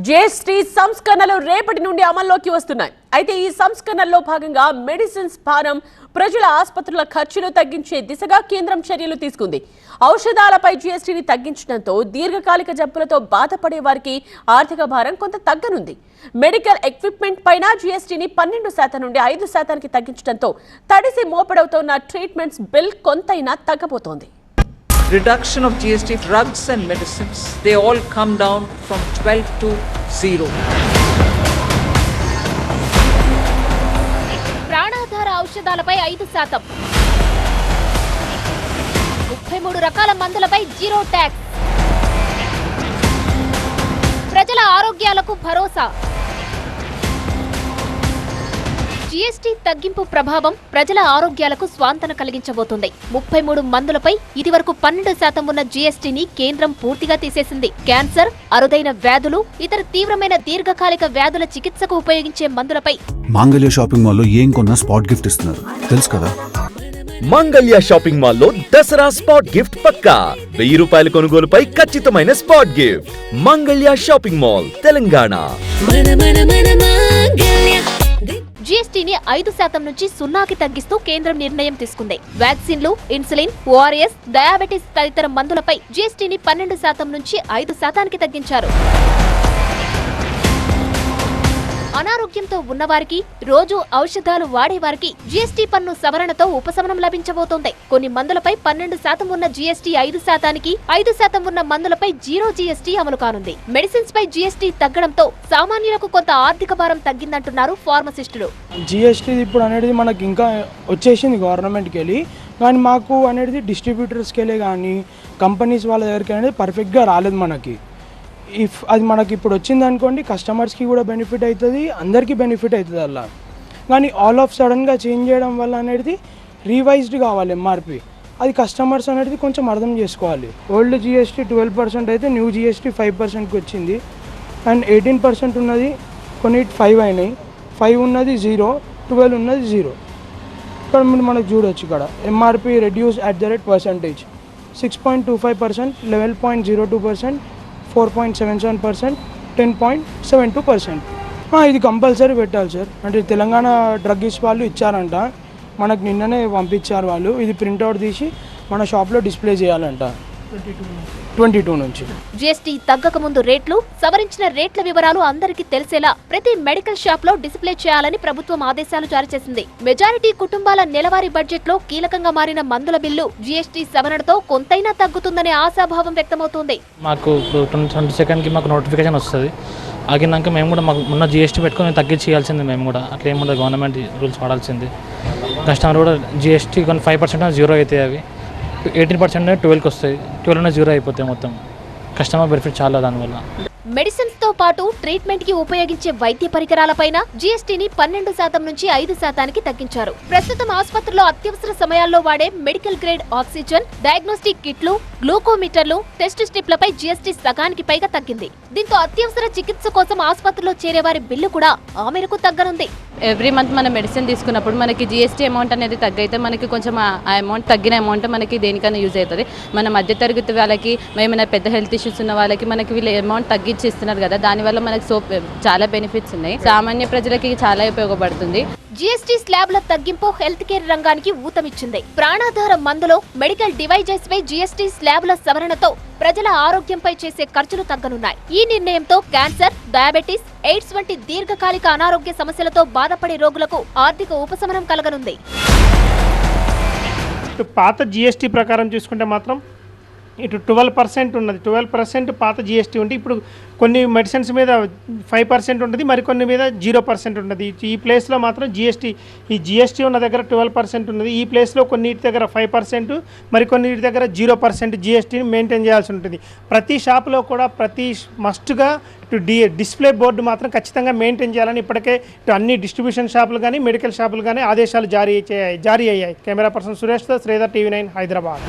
GST సంస్కరణలు రేపటి నుండి అమల్లోకి వస్తున్నాయి. అయితే ఈ సంస్కరణల్లో భాగంగా మెడిసిన్స్ భారం, ప్రజల ఆసుపత్రుల ఖర్చులు తగ్గించే దిశగా కేంద్రం చర్యలు తీసుకుంది. ఔషధాలపై జీఎస్టీని తగ్గించడంతో దీర్ఘకాలిక జబ్బులతో బాధపడే వారికి ఆర్థిక భారం కొంత తగ్గనుంది. మెడికల్ ఎక్విప్మెంట్ పైన జీఎస్టీని 12% నుండి 5%కి తగ్గించడంతో తడిసి మోపడవుతున్న ట్రీట్మెంట్స్ బిల్ కొంతైనా తగ్గబోతోంది. Reduction of GST drugs and medicines, they all come down from 12 to 0. ప్రాణాధార ఔషధాలపై 5%, 33 రకాల మందులపై 0 ట్యాక్స్. ప్రజల ఆరోగ్యాలకు భరోసా. జీఎస్టీ తగ్గింపు ప్రభావం ప్రజల ఆరోగ్యాలకు స్వాంతన కలిగించబోతుంది. 33 మందులపై ఇదివరకు 12% ఉన్న జీఎస్టీని కేంద్రం పూర్తిగా తీసేసింది. క్యాన్సర్, అరుదైన వ్యాధులు, ఇతర తీవ్రమైన దీర్ఘకాలిక వ్యాధుల చికిత్సకు ఉపయోగించే మందులపై మాంగళ్య షాపింగ్ మాల్లో ఏం కొన్నా స్పాట్ గిఫ్ట్ ఇస్తున్నారు, తెలుసు కదా? మంగళ్య షాపింగ్ మాల్లో దసరా స్పాట్ గిఫ్ట్ పక్కా. 1000 రూపాయల కొనుగోలుపై ఖచ్చితమైన spot gift. Mangalya shopping mall, Telangana. జీఎస్టీని 5% నుంచి 0కి తగ్గిస్తూ కేంద్రం నిర్ణయం తీసుకుంది. వ్యాక్సిన్లు, ఇన్సులిన్, ఓఆర్ఎస్, డయాబెటిస్ తదితర మందులపై జీఎస్టీని 12% నుంచి 5%కి తగ్గించారు. అనారోగ్యంతో ఉన్నవారికి, రోజు ఔషధాలు వాడేవారికి జీఎస్టీ పన్ను సవరణతో ఉపశమనం లభించబోతోంది. కొన్ని మందులపై 12% ఉన్న జీఎస్టీ 5%కి, 5% ఉన్న మందులపై 0 జీఎస్టీ అమలు కానుంది. మెడిసిన్స్ పై జీఎస్టీ తగ్గడంతో సామాన్యులకు కొంత ఆర్థిక భారం తగ్గిందంటున్నారు ఫార్మసిస్టులు. జీఎస్టీ ఇప్పుడు అనేది మనకి ఇంకా వచ్చేసింది గవర్నమెంట్కి వెళ్ళి, కానీ మాకు అనేది డిస్ట్రిబ్యూటర్స్కి వెళ్ళి కానీ కంపెనీస్ వాళ్ళ దగ్గరికి అనేది పర్ఫెక్ట్గా రాలేదు మనకి. ఇఫ్ అది మనకి ఇప్పుడు వచ్చింది అనుకోండి, కస్టమర్స్కి కూడా బెనిఫిట్ అవుతుంది, అందరికీ బెనిఫిట్ అవుతుంది అలా. కానీ ఆల్ ఆఫ్ సడన్గా చేంజ్ చేయడం వల్ల అనేది రీవైజ్డ్ కావాలి ఎంఆర్పి. అది కస్టమర్స్ అనేది కొంచెం అర్థం చేసుకోవాలి. ఓల్డ్ జీఎస్టీ 12% అయితే న్యూ జీఎస్టీ 5%కి వచ్చింది. అండ్ 18% ఉన్నది కొన్ని 5 అయినాయి, 5 ఉన్నది 0, 12 ఉన్నది 0. ఇక్కడ మనకు చూడొచ్చు, ఇక్కడ MRP reduce at the rate percentage 6.25%, 11.02%, 4.77%, 10.72%. ఇది కంపల్సరీ పెట్టాలి సార్. అంటే తెలంగాణ డ్రగ్స్ వాళ్ళు ఇచ్చారంట, మనకు నిన్ననే పంపించారు వాళ్ళు. ఇది ప్రింట్అవుట్ తీసి మన షాప్లో డిస్ప్లే చేయాలంట 22 నుంచి. జీఎస్టీ తగ్గక ముందు రేట్లు, సవరించిన రేట్ల వివరాలు అందరికీ తెలిసేలా ప్రతి మెడికల్ షాప్ లో డిస్ప్లే చేయాలని ప్రభుత్వం ఆదేశాలు జారీ చేసింది. మెజారిటీ కుటుంబాల నెలవారీ బడ్జెట్ లో కీలకంగా మారిన మందుల బిల్లు జీఎస్టీ సవరణతో కొంతైనా తగ్గుతుందనే ఆశాభావం వ్యక్తమవుతోంది. మాకు 22కి మాకు నోటిఫికేషన్ వస్తుంది. ఆగినాక మేము కూడా మాకు ఉన్న జీఎస్టీ పెట్టుకొని తగ్గించేయాల్సింది. మేము కూడా అట్లా ఏముండదు, గవర్నమెంట్ రూల్స్ వాడాల్సింది. కస్టమర్ కూడా జీఎస్టీ కొన్ని 5% 0 అయితే అవి 18% 12కి వస్తాయి, 12 0 అయిపోతాయి. మొత్తం కస్టమర్ బెనిఫిట్ చాలా దానివల్ల. మెడిసిన్స్ తో పాటు ట్రీట్మెంట్ కి ఉపయోగించే వైద్య పరికరాలపైన జీఎస్టీని 12% నుంచి 5%కి తగ్గించారు. ప్రస్తుతం ఆసుపత్రిలో అత్యవసర సమయాల్లో వాడే మెడికల్ గ్రేడ్ ఆక్సిజన్, డయాగ్నోస్టిక్ కిట్లు, గ్లూకోమీటర్లు, టెస్ట్ స్ట్రిప్లపై జీఎస్టీ సగానికి పైగా తగ్గింది. దీంతో అత్యవసర చికిత్స కోసం ఆసుపత్రిలో చేరేవారి బిల్లు కూడా ఆ మేరకు తగ్గనుంది. ఎవ్రీ మంత్ మనం మెడిసిన్ తీసుకున్నప్పుడు మనకి జీఎస్టీ అమౌంట్ అనేది తగ్గైతే మనకి కొంచెం ఆ అమౌంట్ తగ్గిన అమౌంట్ మనకి దేనికైనా యూజ్ అవుతుంది. మన మధ్యతరగతి వాళ్ళకి, ఏమైనా పెద్ద హెల్త్ ఇష్యూస్ ఉన్న వాళ్ళకి మనకి వీళ్ళు అమౌంట్ తగ్గించి ఇస్తున్నారు కదా, దానివల్ల మనకి చాలా బెనిఫిట్స్ ఉన్నాయి. సామాన్య ప్రజలకి చాలా ఉపయోగపడుతుంది. జీఎస్టీ స్లాబ్ల తగ్గింపు హెల్త్ కేర్ రంగానికి ఊతమిచ్చింది. ప్రాణాధార మందులో, మెడికల్ డివైజెస్ పై జీఎస్టీ స్లాబ్ల సవరణతో ప్రజల ఆరోగ్యంపై చేసే ఖర్చులు తగ్గనున్నాయి. ఈ నిర్ణయంతో క్యాన్సర్, డయాబెటిస్, ఎయిడ్స్ వంటి దీర్ఘకాలిక అనారోగ్య సమస్యలతో బాధపడే రోగులకు ఆర్థిక ఉపశమనం కలగనుంది. పాత జీఎస్టీ ప్రకారం చూసుకుంటే మాత్రం ఇటు 12% ఉన్నది. 12% పాత జీఎస్టీ ఉంటే ఇప్పుడు కొన్ని మెడిసిన్స్ మీద 5% ఉంటుంది, మరికొన్ని మీద 0% ఉన్నది. ఈ ప్లేస్లో మాత్రం ఈ జీఎస్టీ ఉన్న దగ్గర 12% ఉన్నది. ఈ ప్లేస్లో కొన్నిటి దగ్గర 5%, మరికొన్నిటి దగ్గర 0% జీఎస్టీని మెయింటైన్ చేయాల్సి ఉంటుంది. ప్రతి షాపులో కూడా మస్ట్గా ఇటు డిస్ప్లే బోర్డు మాత్రం ఖచ్చితంగా మెయింటైన్ చేయాలని ఇప్పటికే ఇటు అన్ని డిస్ట్రిబ్యూషన్ షాపులు కానీ, మెడికల్ షాపులు కానీ ఆదేశాలు జారీ అయ్యాయి. కెమెరా పర్సన్ సురేష్తో శ్రీధర్, TV9 హైదరాబాద్.